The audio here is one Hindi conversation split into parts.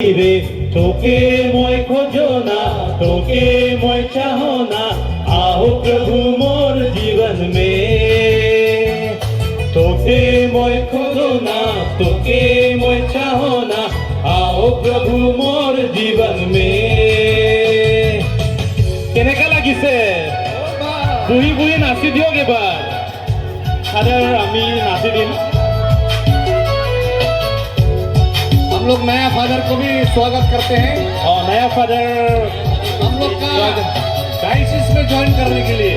रे तोके मोय खोजो ना, तोके मोय चाहो ना, आओ प्रभु मोर जीवन में। तोके मोय खोजो ना, तोके मोय चाहो ना, आओ प्रभु मोर जीवन में। केनेका লাগিছে বুহি বুহি নাচি দিয়ক এবাৰ ফাদাৰ আমি নাচি দিম। हम लोग नया फादर को भी स्वागत करते हैं और नया फादर हम लोग का डायसिस में ज्वाइन करने के लिए।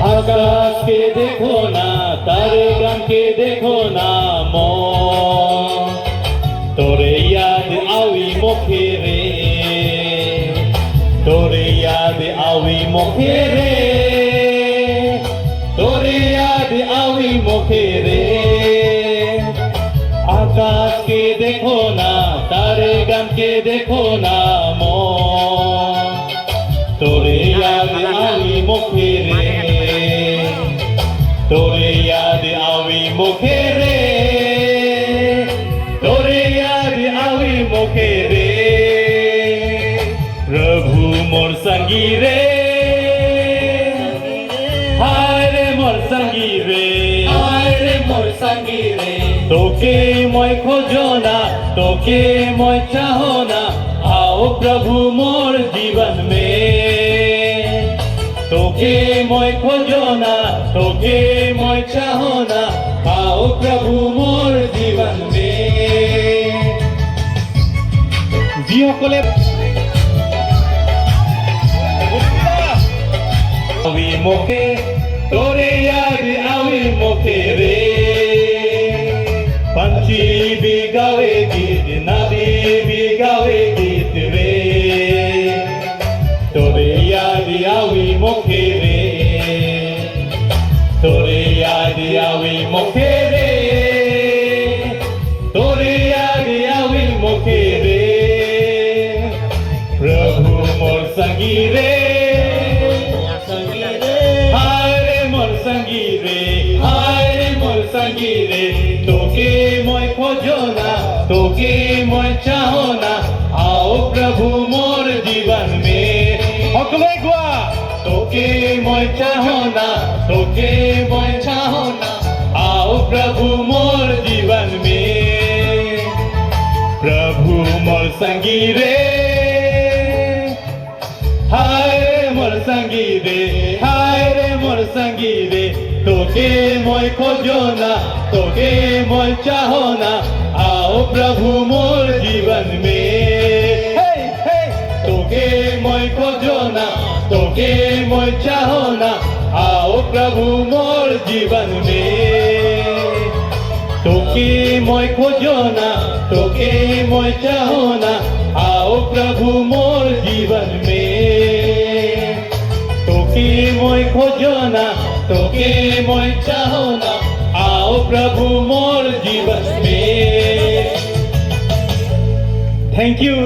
आकाश के देखो ना, तारे गम के देखो ना, मौन तोरे याद आवी मोखे रे, तोरे याद आवी मोखे रे, तोरे याद आवी मोखे रे। आकाश के देखो ना, तारे गम के देखो ना, मौन तोरे याद आवी मोखे रे, तोरे याद आवी मोखे रे, तोरे याद आवी मोखे रे। प्रभु मोर संगी रे, हाय रे मोर संगी रे, हाय रे मोर संगी रे। तोके मोय खोजो ना, तोके मोय चाहो ना, आओ प्रभु मोर जीवन में। तोके मोय खोजो ना, तोके मोय चाहो ना, आओ प्रभु मोर जीवन में। যিসকলে आवी मोखे तोरे याद आवी मोखे रे। पंछी भी गावे गीत, नदी भी गावे गीत रे, तोरे याद आवी मोखे रे, तोरे याद आवी मोखे रे, तोरे याद आवी मोखे रे। प्रभु मोर संगी रे, हाय रे मोर संगी रे, हाय रे मोर संगी रे। तोके मोय खोजो ना, तोके मोय चाहो ना, आओ प्रभु मोर जीवन में। সকলে গোৱা तोके मोय चाहो ना, तोके मोय चाहो ना, आओ प्रभु मोर जीवन में। प्रभु मोर संगी रे, हाय रे मोर संगी रे, हाय रे मोर संगी रे। तोके मोय खोजो ना, तोके मोय चाहो ना, आओ प्रभु मोर जीवन में। तोके मोय खोजो ना, तोके मोय चाहो ना, आओ प्रभु मोर जीवन में। तोके मोय खोजो ना, तोके मोय चाहो ना, आओ प्रभु मोर जीवन में। तोके मोय खोजो ना, तोके मोय चाहो ना, आओ प्रभु मोर जीवन में। Thank you.